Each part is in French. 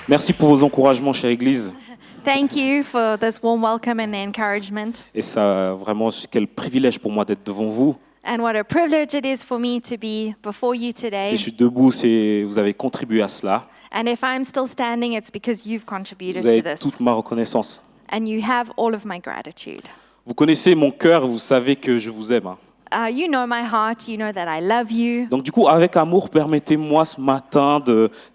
Merci pour vos encouragements, chère Église. Thank you for this warm welcome and the encouragement. Et ça, vraiment, quel privilège pour moi d'être devant vous. And what a privilege it is for me to be before you Si today. je suis debout, vous avez contribué à cela. And if I'm still standing, it's because you've contributed Vous to avez this. toute ma reconnaissance. And you have all of my gratitude. Vous connaissez mon cœur, vous savez que je vous aime. You know my heart, you know that I love you. Donc du coup, avec amour, permettez-moi ce matin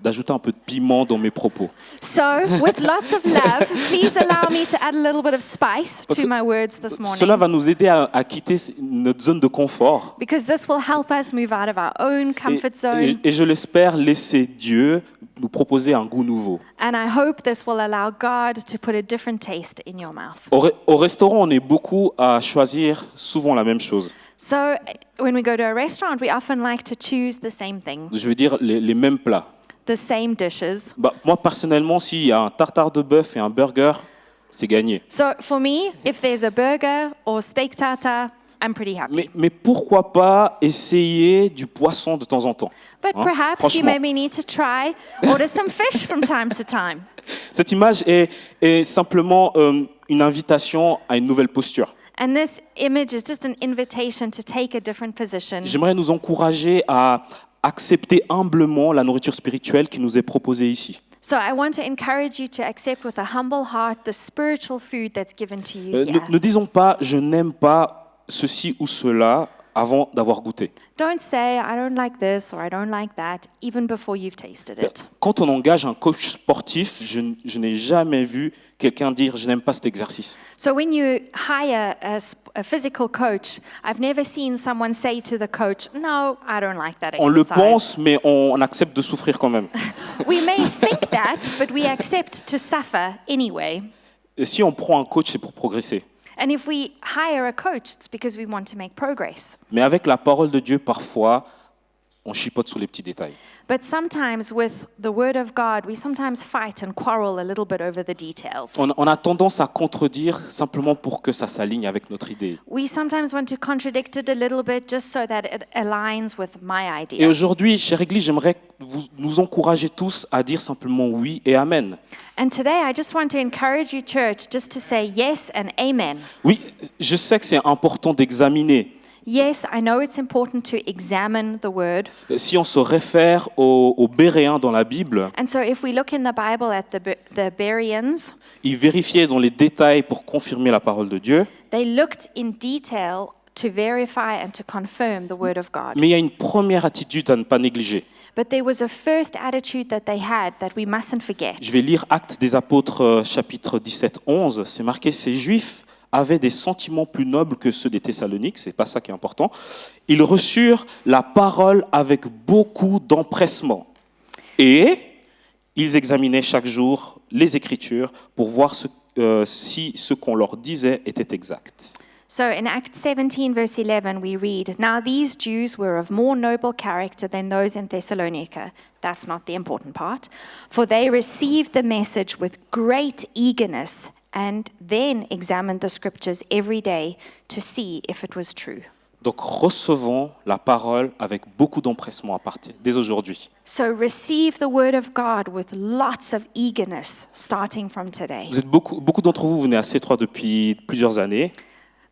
d'ajouter un peu de piment dans mes propos. So, with lots of love, please allow me to add a little bit of spice Parce to que my words this Cela morning. va nous aider à quitter notre zone de confort. Because this will help us move out of our own comfort zone. Et je l'espère, laisser Dieu nous proposer un goût nouveau. And I hope this will allow God to put a different taste in your mouth. Au restaurant, on est beaucoup à choisir souvent la même chose. So, when we go to a restaurant, we often like to choose the same thing, Je veux dire les mêmes plats. the same dishes. Moi, personnellement, s'il y a un tartare de bœuf et un burger, c'est gagné. So, for me, if there's a burger or steak tartare, I'm pretty happy. Mais pourquoi pas essayer du poisson de temps en temps? But Hein? perhaps you Franchement. maybe need to try order some fish from time to time. Cette image est simplement une invitation à une nouvelle posture. And this image is just an invitation to take a different position. J'aimerais nous encourager à accepter humblement la nourriture spirituelle qui nous est proposée ici. So I want to encourage you to accept with a humble heart the spiritual food that's given to you Ne here. disons pas « je n'aime pas ceci ou cela » avant d'avoir goûté. Don't say, I don't like this or I don't like that, even before you've tasted it. Quand on engage un coach sportif, je n'ai jamais vu quelqu'un dire « je n'aime pas cet exercice ». So when you hire a physical coach, I've never seen someone say to the coach, no, I don't like that On le exercise. pense, mais on accepte de souffrir quand même. We may think that, but we accept to suffer anyway. Et si on prend un coach, c'est pour progresser. And if we hire a coach, it's because we want to make progress. Mais avec la parole de Dieu, parfois, on chipote sur les petits détails. But sometimes with the word of God, we sometimes fight and quarrel a little bit over the details. On a tendance à contredire simplement pour que ça s'aligne avec notre idée. We sometimes want to contradict it a little bit just so that it aligns with my Et idea. aujourd'hui, chère Église, j'aimerais nous encourager tous à dire simplement oui et amen. And today I just want to encourage you, church, just to say yes and amen. Oui, je sais que c'est important d'examiner. Yes, I know it's important to examine the word. Si on se réfère aux Béréens dans la Bible, And so if we look in the Bible at the Bereans, ils vérifiaient dans les détails pour confirmer la parole de Dieu. they looked in detail to verify and to confirm the word of God. Mais il y a une première attitude à ne pas négliger. But there was a first attitude that they had that we mustn't forget. Je vais lire Actes des Apôtres, chapitre 17, 11. C'est marqué « Ces Juifs avaient des sentiments plus nobles que ceux des Thessaloniques », c'est pas ça qui est important. « Ils reçurent la parole avec beaucoup d'empressement. Et ils examinaient chaque jour les Écritures pour voir si ce qu'on leur disait était exact. » So in Acts 17, verse 11, we read, Now these Jews were of more noble character than those in Thessalonica. That's not the important part. For they received the message with great eagerness and then examined the scriptures every day to see if it was true. Donc recevons la parole avec beaucoup d'empressement à partir dès aujourd'hui. So receive the word of God with lots of eagerness starting from today. Beaucoup d'entre vous venez à C3 depuis plusieurs années.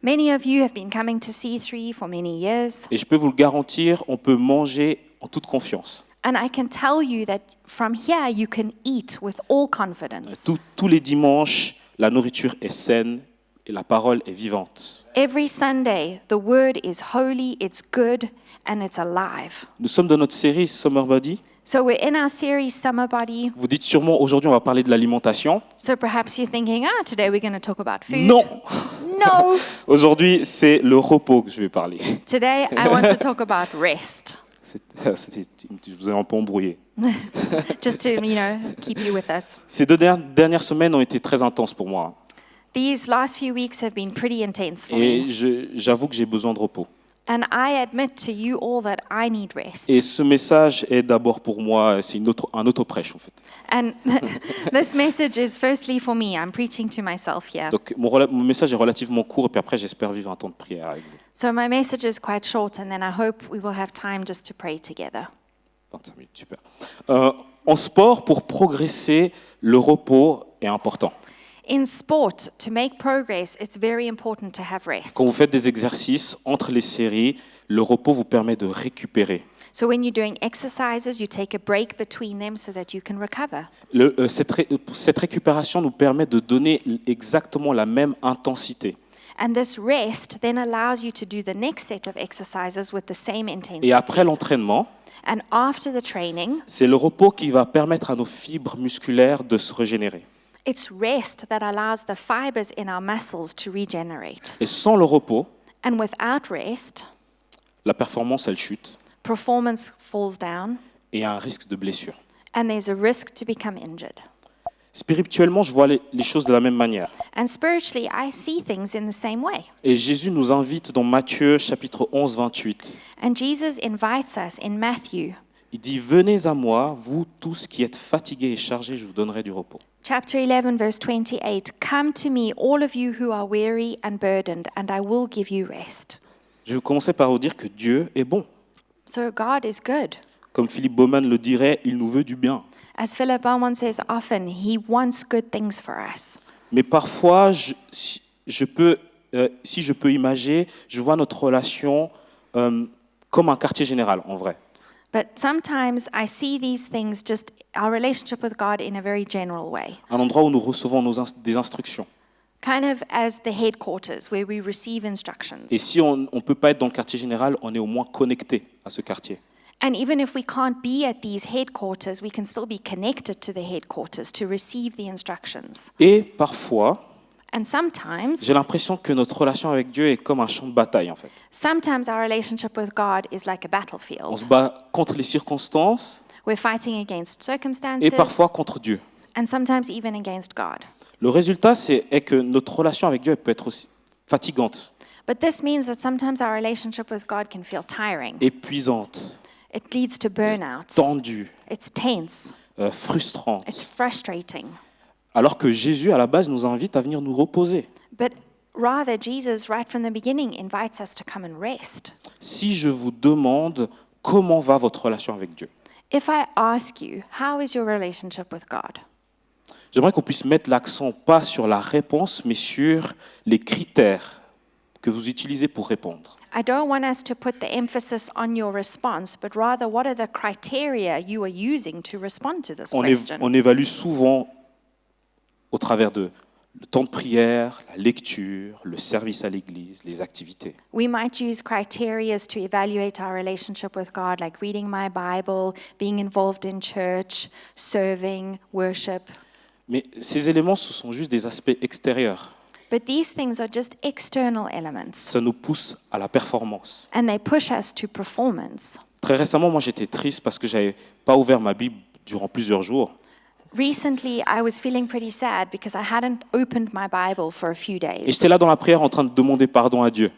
Many of you have been coming to C3 for many years. Et je peux vous le garantir, on peut manger en toute confiance. And I can tell you that from here you can eat with all confidence. Tous les dimanches, la nourriture est saine et la parole est vivante. Every Sunday, the word is holy, it's good, and it's alive. Nous sommes dans notre série Summer Body. So we're in our series Summer Body. Vous dites sûrement, aujourd'hui on va parler de l'alimentation. So perhaps you're thinking, today we're going to talk about food. Non, No. aujourd'hui c'est le repos que je vais parler. Today I want to talk about rest. Je vous ai un peu embrouillé. Just to, keep you with us. Ces dernières semaines ont été très intenses pour moi. These last few weeks have been pretty intense for Et me. j'avoue que j'ai besoin de repos. And I admit to you all that I need rest. Et ce message est d'abord pour moi, c'est un auto-prêche en fait. And this message is firstly for me. I'm preaching to myself here. Donc mon message est relativement court et puis après j'espère vivre un temps de prière avec vous. So my message is quite short, and then I hope we will have time just to pray together. 25 minutes, super. En sport, pour progresser, le repos est important. In sport, to make progress, it's very important to have rest. Quand vous faites des exercices entre les séries, le repos vous permet de récupérer. So when you're doing exercises, you take a break between them so that you can recover. Cette récupération nous permet de donner exactement la même intensité. And this rest then allows you to do the next set of exercises with the same intensity. Et après l'entraînement, And after the training, c'est le repos qui va permettre à nos fibres musculaires de se régénérer. it's rest that allows the fibers in our muscles to regenerate. Et sans le repos, And without rest, la performance, elle chute performance falls down et il y a un risque de blessure. and there's a risk to become injured. Spirituellement, je vois les choses de la même manière. And spiritually, I see things in the same way. Et Jésus nous invite dans Matthieu chapitre 11, 28. And Jesus invites us in Matthew Il dit « Venez à moi, vous tous qui êtes fatigués et chargés, je vous donnerai du repos. chapter 11, verse 28, Come to me, all of you who are weary and burdened, and I will give you rest. » Je vais commencer par vous dire que Dieu est bon. So God is good. Comme Philippe Baumann le dirait, il nous veut du bien. As Philip Beaumont says often, he wants good things for us. Mais parfois, si je peux imager, je vois notre relation comme un quartier général, en vrai. But sometimes I see these things just our relationship with God in a very general way, Un endroit où nous recevons des instructions. kind of as the headquarters where we receive instructions. Et si on ne peut pas être dans le quartier général, on est au moins connecté à ce quartier. And even if we can't be at these headquarters, we can still be connected to the headquarters to receive the instructions. Et parfois, And sometimes j'ai l'impression que notre relation avec Dieu est comme un champ de bataille, en fait. our relationship with God is like a On battlefield. se bat contre les circonstances We're fighting against et circumstances parfois contre Dieu. and sometimes even against God. Le résultat, est que notre relation avec Dieu elle peut être aussi fatigante, But this means that sometimes our relationship with God can feel tiring. épuisante, It leads to burnout. tendue, It's tense. frustrante. It's frustrating. Alors que Jésus, à la base, nous invite à venir nous reposer. But rather, Jesus, right from the beginning, invites us to come and rest. Si je vous demande comment va votre relation avec Dieu, If I ask you, how is your relationship with God? j'aimerais qu'on puisse mettre l'accent pas sur la réponse, mais sur les critères que vous utilisez pour répondre. I don't want us to put the emphasis on your response, but rather what are the criteria you are using to respond to this question? On évalue souvent au travers de le temps de prière, la lecture, le service à l'église, les activités. We might use criteria to evaluate our relationship with God, like reading my Bible, being involved in church, serving, worship. Mais ces éléments, ce sont juste des aspects extérieurs. But these things are just external elements, Ça nous pousse à la performance. and they push us to performance. Très récemment, moi, j'étais triste parce que j'avais pas ouvert ma Bible durant plusieurs jours. Recently, I was feeling pretty sad because I hadn't opened my Bible for a few Et days. j'étais là dans la prière en train de demander pardon à Dieu.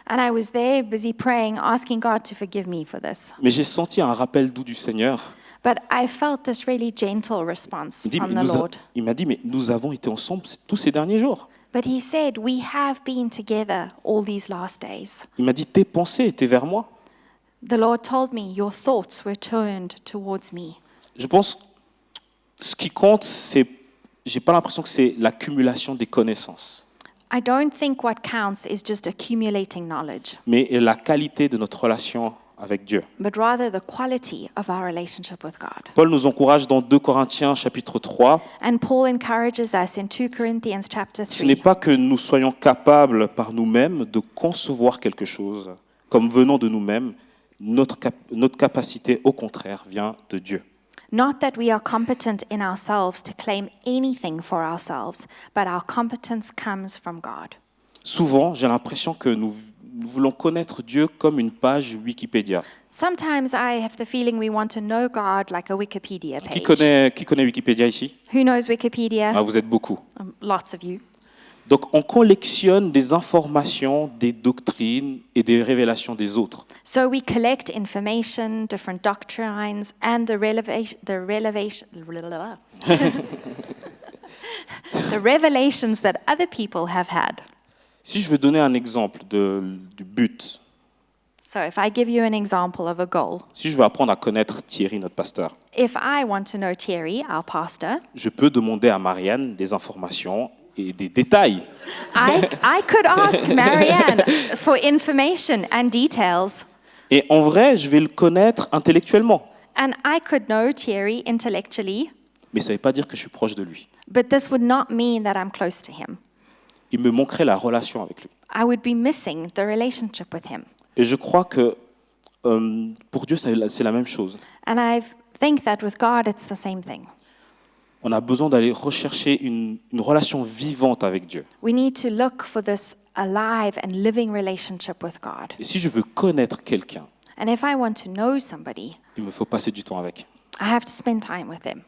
And I was there busy praying, asking God to forgive me for this. Mais j'ai senti un rappel doux du Seigneur. But I felt this really gentle response from the Lord. Il m'a dit, mais nous avons été ensemble tous ces derniers jours. But He said, we have been together all these last days. Il m'a dit, tes pensées étaient vers moi. The Lord told me, your thoughts were turned towards me. Je pense, ce qui compte, j'ai pas l'impression que c'est l'accumulation des connaissances, I don't think what counts is just accumulating knowledge, mais la qualité de notre relation avec Dieu. but rather the quality of our relationship with God. Paul nous encourage dans 2 Corinthiens chapitre 3. And Paul encourages us in 2 Corinthians chapter Ce n'est 3. pas que nous soyons capables par nous-mêmes de concevoir quelque chose comme venant de nous-mêmes. Notre capacité, au contraire, vient de Dieu. Not that we are competent in ourselves to claim anything for ourselves, but our competence comes from God. Souvent, j'ai l'impression que nous voulons connaître Dieu comme une page Wikipédia. Sometimes I have the feeling we want to know God like a Wikipedia Qui page. connaît Wikipédia ici? Who knows Wikipedia? Ah, vous êtes beaucoup. Lots of you. Donc, on collectionne des informations, des doctrines et des révélations des autres. So we collect information, different doctrines, and the revelations that other people have had. Si je veux donner un exemple du but, So if I give you an example of a goal, Si je veux apprendre à connaître Thierry, notre pasteur, if I want to know Thierry, our pastor, je peux demander à Marianne des informations et des détails. I could ask Marianne for information and details, Et en vrai, je vais le connaître intellectuellement. and I could know Thierry intellectually, Mais ça ne veut pas dire que je suis proche de lui. but this would not mean that I'm close to him. Il me manquerait la relation avec lui. I would be missing the relationship with him. Et je crois que pour Dieu, c'est la même chose. And I think that with God, it's the same thing. On a besoin d'aller rechercher une relation vivante avec Dieu. We need to look for this alive and living relationship with God. Et si je veux connaître quelqu'un, And if I want to know somebody, il me faut passer du temps avec. I have to spend time with them.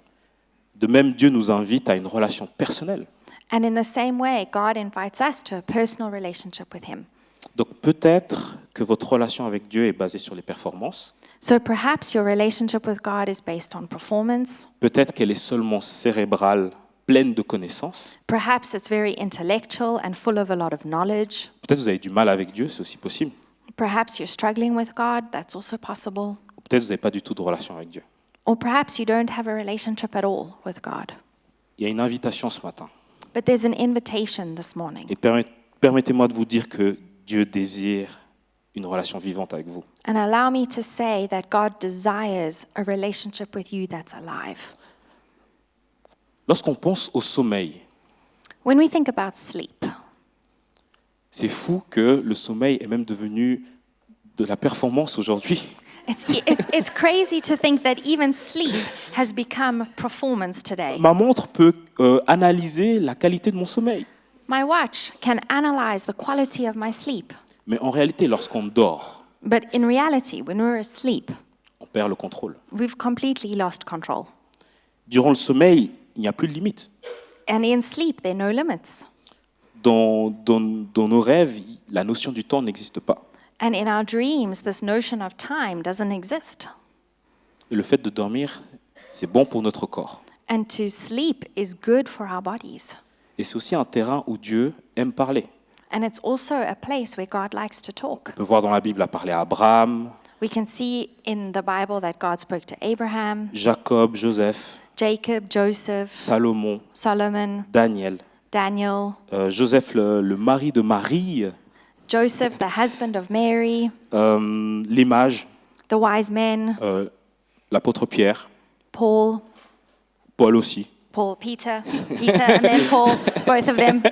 De même, Dieu nous invite à une relation personnelle. And in the same way, God invites us to a personal relationship with him. Donc peut-être que votre relation avec Dieu est basée sur les performances. So perhaps your relationship with God is based on performance. Peut-être qu'elle est seulement cérébrale, pleine de connaissances. Perhaps it's very intellectual and full of a lot of knowledge. Peut-être que vous avez du mal avec Dieu, c'est aussi possible. Perhaps you're struggling with God. That's also possible. Ou peut-être que vous n'avez pas du tout de relation avec Dieu. Or perhaps you don't have a relationship at all with God. Il y a une invitation ce matin. But there's an invitation this morning. Et permettez-moi de vous dire que Dieu désire une relation vivante avec vous. And allow me to say that God desires a relationship with you that's alive. Lorsqu'on pense au sommeil, When we think about sleep, c'est fou que le sommeil est même devenu de la performance aujourd'hui. it's crazy to think that even sleep has become performance today. Ma montre peut analyser la qualité de mon sommeil. My watch can analyze the quality of my sleep. Mais en réalité, lorsqu'on dort, But in reality, when we're asleep, on perd le contrôle. we've completely lost control. Durant le sommeil, il n'y a plus de limite. And in sleep, there are no limits. Dans nos rêves, la notion du temps n'existe pas. And in our dreams, this notion of time doesn't exist. Et le fait de dormir, c'est bon pour notre corps. And to sleep is good for our bodies. Et c'est aussi un terrain où Dieu aime parler. And it's also a place where God likes to talk. On peut voir dans la Bible à parler à Abraham, We can see in the Bible that God spoke to Abraham, Jacob, Joseph, Jacob, Joseph, Salomon, Solomon, Daniel, Daniel, Joseph, le mari de Marie, Joseph, the husband of Mary, les mages, the wise men, l'apôtre Pierre, Paul, aussi, Peter, and then Paul, both of them,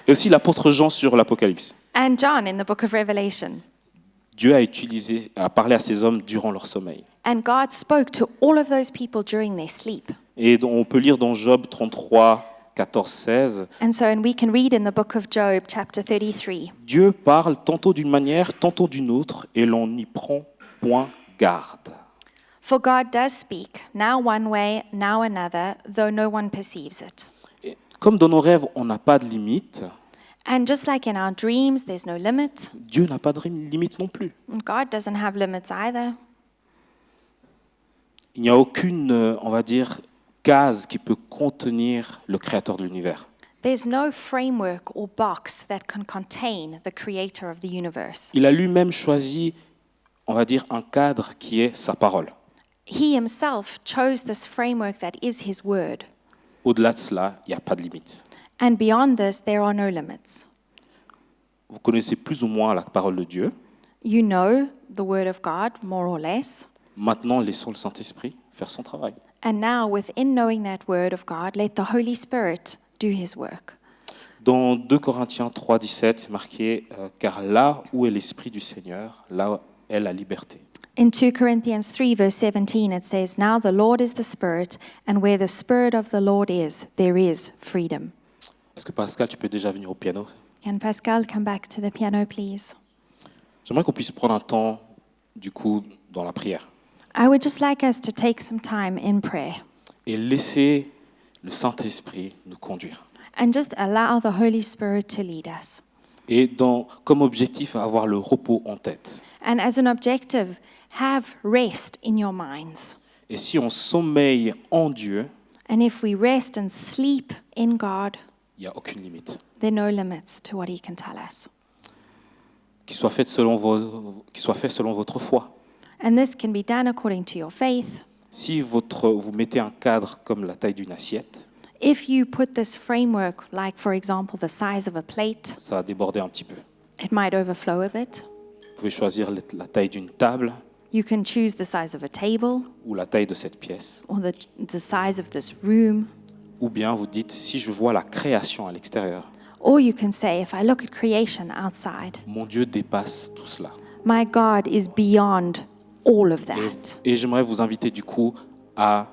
et aussi l'apôtre Jean sur l'Apocalypse. and John in the book of Revelation. Dieu a parlé à ces hommes durant leur sommeil. And God spoke to all of those people during their sleep. Et on peut lire dans Job 33, 14, 16, And we can read in the book of Job, chapter 33. Dieu parle tantôt d'une manière, tantôt d'une autre, et l'on n'y prend point garde. For God does speak, now one way, now another, though no one perceives it. Et comme dans nos rêves, on n'a pas de limite, And just like in our dreams, there's no limit. Dieu n'a pas de limite non plus. God doesn't have limits either. Il n'y a aucune, on va dire, case qui peut contenir le créateur de l'univers. There's no framework or box that can contain the creator of the universe. Il a lui-même choisi, on va dire, un cadre qui est sa parole. He himself chose this framework that is his word. Au-delà de cela, il n'y a pas de limite. And beyond this, there are no limits. Vous connaissez plus ou moins la parole de Dieu. You know the word of God, more or less. Maintenant, laissons le Saint-Esprit faire son travail. And now, within knowing that word of God, let the Holy Spirit do his work. Dans 2 Corinthiens 3, 17, c'est marqué « Car là où est l'Esprit du Seigneur, là est la liberté. In 2 Corinthians 3, verse 17, it says, Now the Lord is the Spirit, and where the Spirit of the Lord is, there is freedom. » Est-ce que Pascal, tu peux déjà venir au piano? Can Pascal come back to the piano, please? J'aimerais qu'on puisse prendre un temps, du coup, dans la prière I would just like us to take some time in prayer et laisser le Saint-Esprit nous conduire. and just allow the Holy Spirit to lead us. Et comme objectif, avoir le repos en tête. And as an objective, have rest in your minds. Et si on sommeille en Dieu, And if we rest and sleep in God, il n'y a aucune limite. there are no limits to what He can tell us. qu'il soit fait selon votre foi. And this can be done according to your faith. Si vous mettez un cadre comme la taille d'une assiette, If you put this framework, like for example the size of a plate, ça va déborder un petit peu. it might overflow a bit. Vous pouvez choisir la taille d'une table You can choose the size of a table ou la taille de cette pièce. or the size of this room. Ou bien vous dites, si je vois la création à l'extérieur, Or you can say, if I look at creation outside, mon Dieu dépasse tout cela. my God is beyond all of that. Et j'aimerais vous inviter du coup à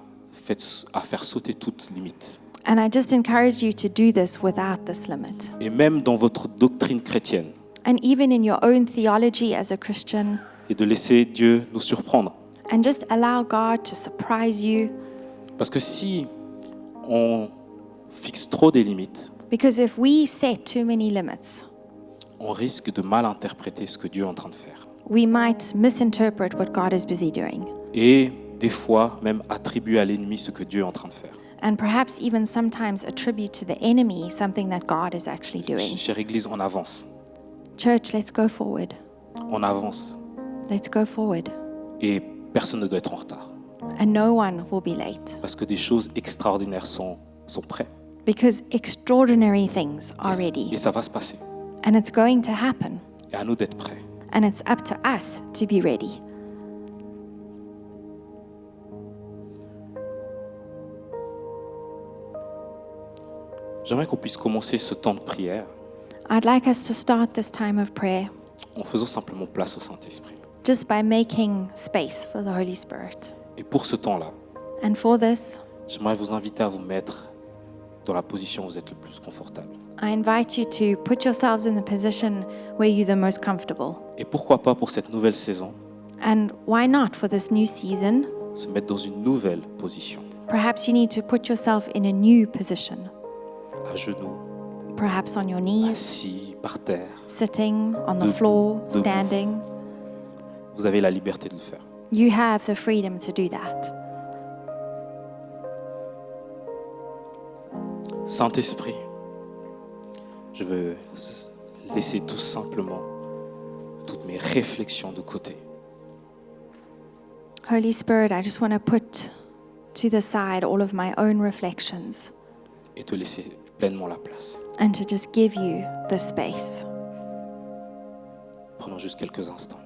faire sauter toute limite. And I just encourage you to do this without this limit. Et même dans votre doctrine chrétienne, And even in your own theology as a Christian, et de laisser Dieu nous surprendre. and just allow God to surprise you. Parce que si on fixe trop des limites, Because if we set too many limits, on risque de mal interpréter ce que Dieu est en train de faire. we might misinterpret what God is busy doing. Et des fois, même attribuer à l'ennemi ce que Dieu est en train de faire. And perhaps even sometimes attribute to the enemy something that God is actually doing. Chère Église, on avance. Church, let's go forward. On avance. Let's go forward. Et personne ne doit être en retard. And no one will be late. Parce que des choses extraordinaires sont prêtes. Because extraordinary things are Et ready. ça va se passer. And it's going to happen. Et à nous d'être prêts. And it's up to us to be ready. J'aimerais qu'on puisse commencer ce temps de prière I'd like us to start this time of prayer en faisant simplement place au Saint-Esprit. just by making space for the Holy Spirit. Et pour ce temps-là, And for this, j'aimerais vous inviter à vous mettre dans la position où vous êtes le plus confortable. I invite you to put yourselves in the position where you're the most comfortable. Et pourquoi pas pour cette nouvelle saison, And why not for this new season? se mettre dans une nouvelle position, Perhaps you need to put yourself in a new position. à genoux, Perhaps on your knees, assis, par terre. sitting on the Debout, floor, debout. standing. Vous avez la liberté de le faire. You have the freedom to do that. Saint-Esprit, je veux laisser tout simplement toutes mes réflexions de côté Holy Spirit, I just want to put to the side all of my own reflections et te laisser pleinement la place. and to just give you the space. Prenons juste quelques instants.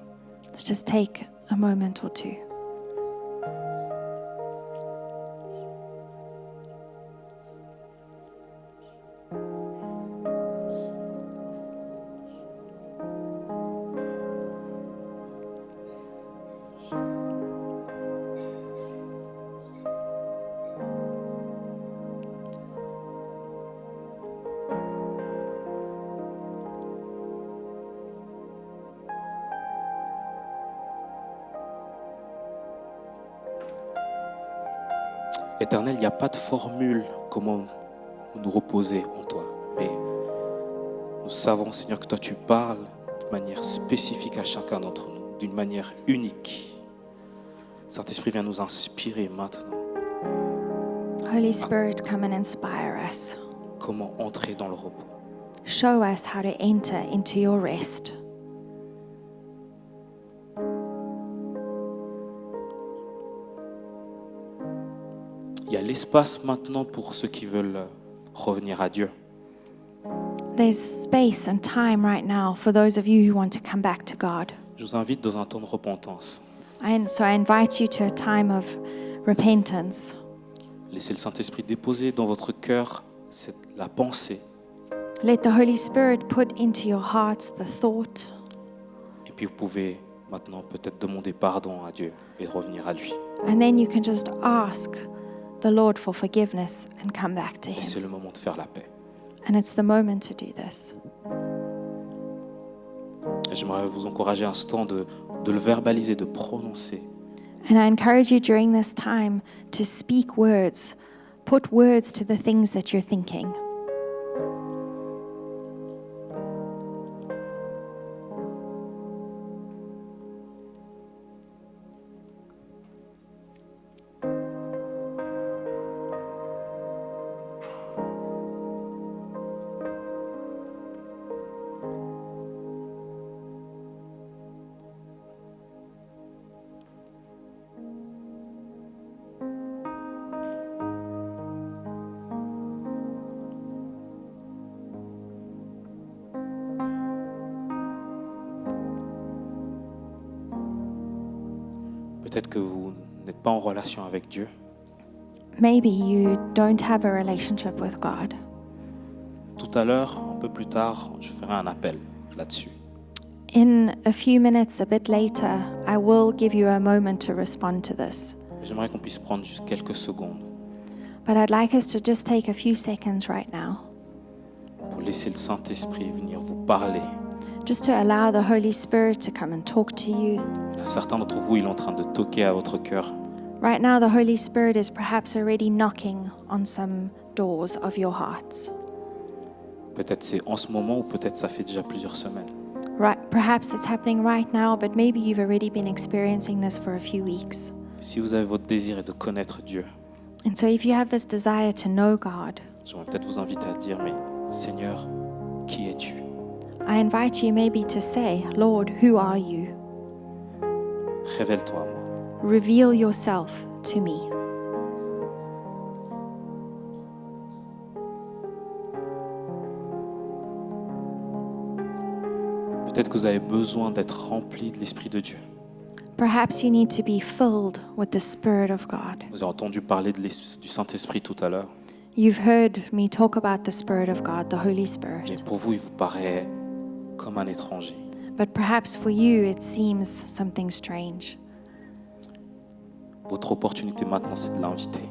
Let's just take a moment or two. Éternel, il n'y a pas de formule comment nous reposer en toi. Mais nous savons, Seigneur, que toi tu parles de manière spécifique à chacun d'entre nous, d'une manière unique. Saint-Esprit, viens nous inspirer maintenant. Holy Spirit, come and inspire us. Comment entrer dans le repos. Show us how to enter into your rest. Il y a l'espace maintenant pour ceux qui veulent revenir à Dieu. There's space and time right now for those of you who want to come back to God. Je vous invite dans un temps de repentance. And so I invite you to a time of repentance. Laissez le Saint-Esprit déposer dans votre cœur la pensée. Let the Holy Spirit put into your hearts the thought. Et puis vous pouvez maintenant peut-être demander pardon à Dieu et revenir à lui. And then you can just ask the Lord for forgiveness and come back to Et c'est Him. le moment de faire la paix. And it's the moment to do this. Et j'aimerais vous encourager un instant de le verbaliser, de prononcer. And I encourage you during this time to speak words, put words to the things that you're thinking. Peut-être que vous n'êtes pas en relation avec Dieu. Maybe you don't have a relationship with God. Tout à l'heure, un peu plus tard, je ferai un appel là-dessus. In a few minutes, a bit later, I will give you a moment to respond to this. J'aimerais qu'on puisse prendre juste quelques secondes But I'd like us to just take a few seconds right now, pour laisser le Saint-Esprit venir vous parler. just to allow the Holy Spirit to come and talk to you. Il y en a certains d'entre vous, il est en train de toquer à votre cœur. Right now, the Holy Spirit is perhaps already knocking on some doors of your hearts. Peut-être c'est en ce moment ou peut-être ça fait déjà plusieurs semaines. Right, perhaps it's happening right now, but maybe you've already been experiencing this for a few weeks. Si vous avez votre désir est de connaître Dieu, And so if you have this desire to know God, j'aimerais peut-être vous inviter à dire, mais Seigneur, qui es-tu? I invite you maybe to say, Lord, who are you? Révèle-toi à moi. Reveal yourself to me. Peut-être que vous avez besoin d'être rempli de l'Esprit de Dieu. Perhaps you need to be filled with the Spirit of God. Vous avez entendu parler du Saint-Esprit tout à l'heure. You've heard me talk about the Spirit of God, the Holy Mais Spirit. pour vous, il vous paraît comme un étranger. But perhaps for you it seems something strange. Votre opportunité maintenant, c'est de l'inviter.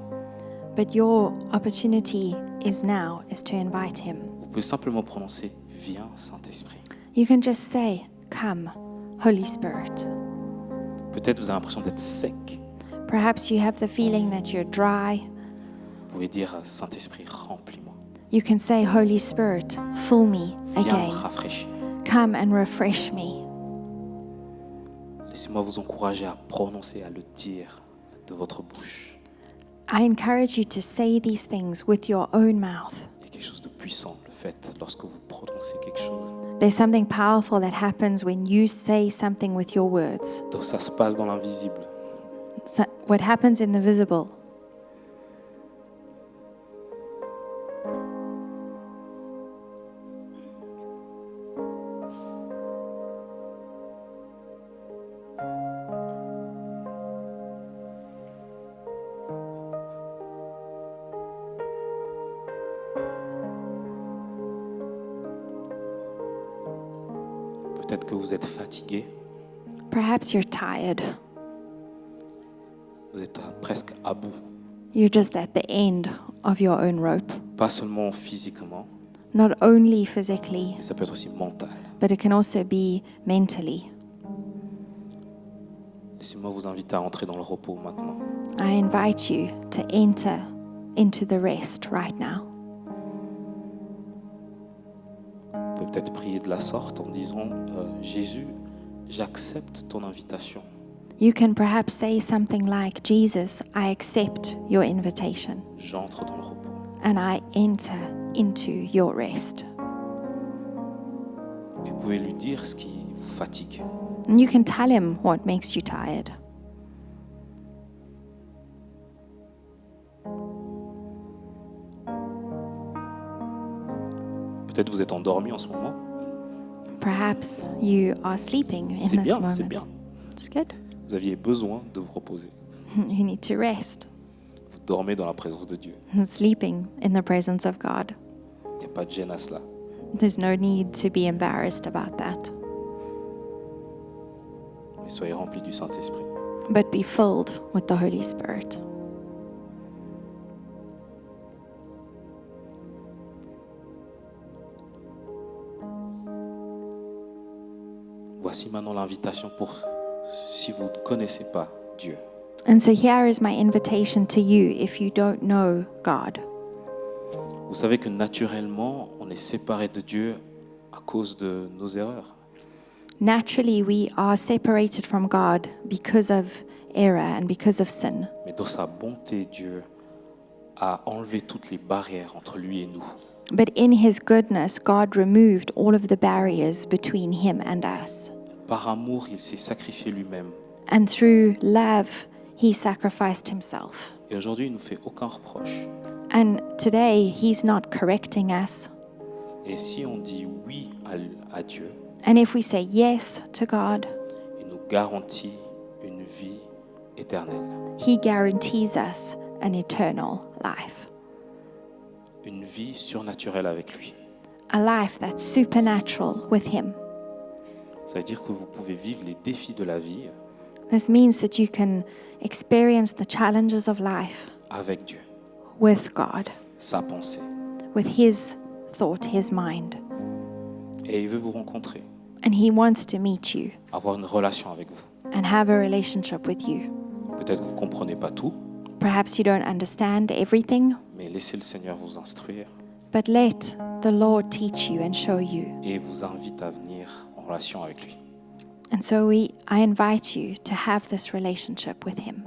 But your opportunity is to invite him. Vous pouvez simplement prononcer « Viens, Saint-Esprit ». You can just say, Come, Holy Spirit. Peut-être vous avez l'impression d'être sec. Perhaps you have the feeling that you're dry. Vous pouvez dire « Saint-Esprit, remplis-moi. You can say, Holy Spirit, fill me Viens me again. rafraîchir. Come and refresh me. » Laissez-moi vous encourager à prononcer, à le dire de votre bouche. I encourage you to say these things with your own mouth. Il y a quelque chose de puissant, le fait, lorsque vous prononcez quelque chose. There's something powerful that happens when you say something with your words. Donc ça se passe dans l'invisible. So what happens in the visible. Peut-être que vous êtes fatigué, Perhaps you're tired. vous êtes presque à bout. You're just at the end of your own rope. Pas seulement physiquement, Not only physically, mais ça peut être aussi mental. but it can also be mentally. Laissez-moi vous inviter à entrer dans le repos maintenant. I invite you to enter into the rest right now. Vous pouvez peut-être prier de la sorte en disant Jésus, j'accepte ton invitation. You can perhaps say something like, Jesus, I accept your invitation J'entre dans le repos. and I enter into your rest. Et vous pouvez lui dire ce qui vous fatigue. And you can tell him what makes you tired. Peut-être vous êtes endormi en ce moment. Perhaps you are sleeping in C'est this bien, moment. c'est bien. It's good. Vous aviez besoin de vous reposer. You need to rest. Vous dormez dans la présence de Dieu. Sleeping in the presence of God. Il n'y a pas de gêne à cela. There's no need to be embarrassed about that. Mais soyez remplis du Saint-Esprit. But be filled with the Holy Spirit. Voici maintenant l'invitation pour si vous ne connaissez pas Dieu. And so here is my invitation to you if you don't know God. Vous savez que naturellement, on est séparé de Dieu à cause de nos erreurs. Naturally, we are separated from God because of error and because of sin. Mais dans sa bonté, Dieu a enlevé toutes les barrières entre lui et nous. But in his goodness, God removed all of the barriers between him and us. Par amour, il s'est sacrifié lui-même. And through love, he sacrificed himself. Et aujourd'hui, il ne nous fait aucun reproche. And today, he's not correcting us. Et si on dit oui à Dieu, And if we say yes to God, il nous garantit une vie éternelle. He guarantees us an eternal life, Une vie surnaturelle avec lui. a life that's supernatural with Him. Ça veut dire que vous pouvez vivre les défis de la vie This means that you can experience the challenges of life avec Dieu, with God, sa pensée. with His thought, His mind. Et il veut vous rencontrer, And He wants to meet you avoir une relation avec vous. and have a relationship with you. Peut-être que vous ne comprenez pas tout, Perhaps you don't understand everything, mais laissez le Seigneur vous instruire but let the Lord teach you and show you. et vous invite à venir en relation avec lui. And so I invite you to have this relationship with Him.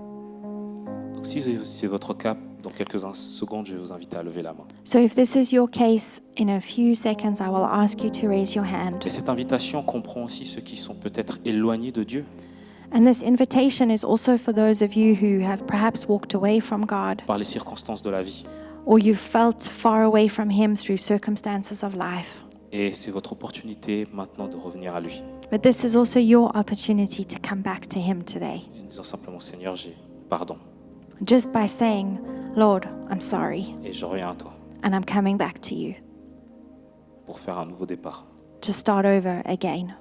Donc si c'est votre cas, dans quelques secondes, je vais vous inviter à lever la main. So if this is your case, in a few seconds I will ask you to raise your hand. Et cette invitation comprend aussi ceux qui sont peut-être éloignés de Dieu And this invitation is also for those of you who have perhaps walked away from God, par les circonstances de la vie. or you've felt far away from Him through circumstances of life. Et c'est votre opportunité maintenant de revenir à lui. But this is also your opportunity to come back to Him today. En disant simplement, Seigneur, j'ai pardon Just by saying, Lord, I'm sorry, et je reviens à toi and I'm coming back to you pour faire un nouveau départ. to start over again.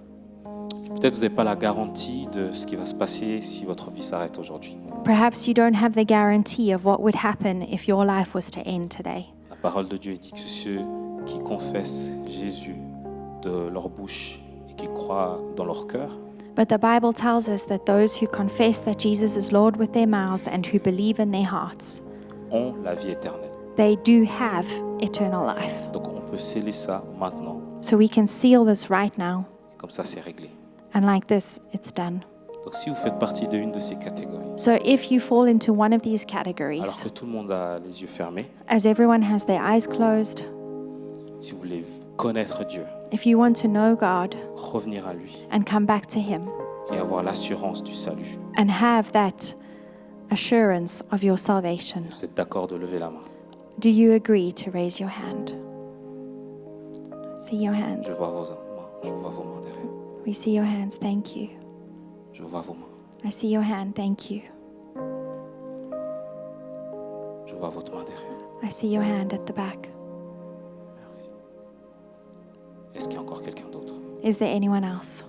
Peut-être vous n'avez pas la garantie de ce qui va se passer si votre vie s'arrête aujourd'hui. Perhaps you don't have the guarantee of what would happen if your life was to end today. La parole de Dieu dit que ceux qui confessent Jésus de leur bouche et qui croient dans leur cœur But the Bible tells us that those who confess that Jesus is Lord with their mouths and who believe in their hearts, ont la vie éternelle. they do have eternal life. Donc on peut sceller ça maintenant. So we can seal this right now, Et comme ça, c'est réglé. and like this, it's done. Donc si vous faites partie d'une de ces catégories, So if you fall into one of these alors categories, que tout le monde a les yeux fermés, as everyone has their eyes closed, si vous voulez connaître Dieu, if you want to know God revenir à lui and come back to Him et avoir l'assurance du salut, and have that assurance of your salvation, vous êtes d'accord de lever la main. do you agree to raise your hand? See your Je hands. vois vos mains, je vois vos mains derrière. We see your hands. Thank you. Je vois vos mains, I see your hand. Thank you. je vois votre main derrière. I see your hand at the back. Merci. Est-ce qu'il y a encore quelqu'un d'autre? Is there anyone else?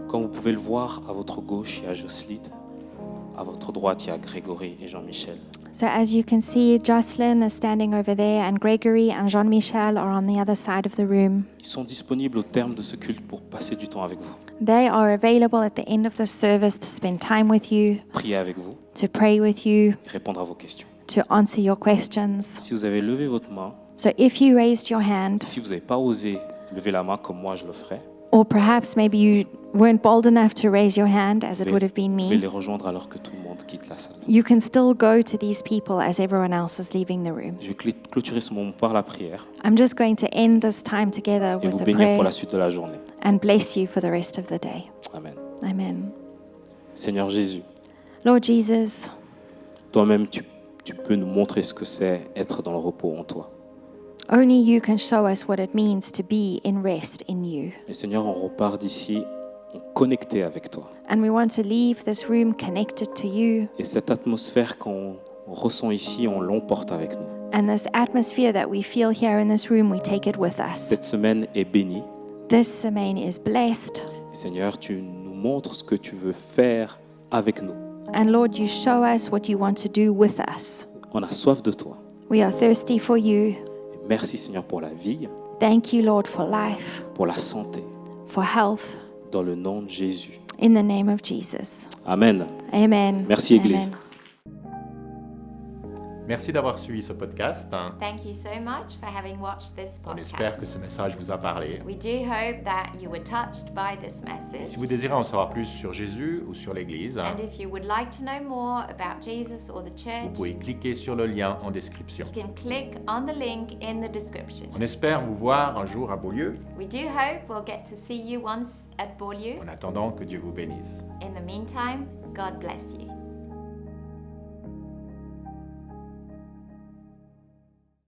Comme vous pouvez le voir, à votre gauche, il y a Jocelyne. À votre droite, il y a Grégory et Jean-Michel. So as you can see, Jocelyn is standing over there, and Gregory and Jean-Michel are on the other side of the room. Ils sont disponibles au terme de ce culte pour passer du temps avec vous, They are available at the end of the service to spend time with you, prier avec vous to pray with you, et répondre à vos questions. to answer your questions. Si vous avez levé votre main, So if you raised your hand, si vous n'avez pas osé lever la main comme moi je le ferais, or perhaps maybe you weren't bold enough to raise your hand, as it would have been vous pouvez me, les rejoindre alors que tout le monde quitte la salle. you can still go to these people as everyone else is leaving the room. Je vais clôturer ce moment par la prière I'm just going to end this time together et with vous the bénir prayer pour la suite de la journée. and bless you for the rest of the day. Amen. Amen. Seigneur Jésus, Lord Jesus, toi-même tu peux nous montrer ce que c'est être dans le repos en toi. only you can show us what it means to be in rest in you. Et Seigneur, on repart d'ici connecté avec toi. And we want to leave this room connected to you. Et cette atmosphère qu'on ressent ici, on l'emporte avec nous. And this atmosphere that we feel here in this room, we take it with us. Cette semaine est bénie. This semaine is blessed. Et Seigneur, tu nous montres ce que tu veux faire avec nous. And Lord, you show us what you want to do with us. On a soif de toi. We are thirsty for you. Et merci Seigneur pour la vie, Thank you, Lord, for life, pour la santé, for health, dans le nom de Jésus. in the name of Jesus. Amen. Amen. Merci, Église. Amen. Merci d'avoir suivi ce podcast. Thank you so much for having watched this On espère que podcast. ce message vous a parlé. We do hope that you were touched by this message. Si vous désirez en savoir plus sur Jésus ou sur l'Église, And if you would like to know more about Jesus or the vous church, pouvez cliquer sur le lien en description. you can click on the link in the description. On espère vous voir un jour à Beaulieu. We do hope we'll get to see you once at Beaulieu. En attendant, que Dieu vous bénisse. In the meantime, God bless you.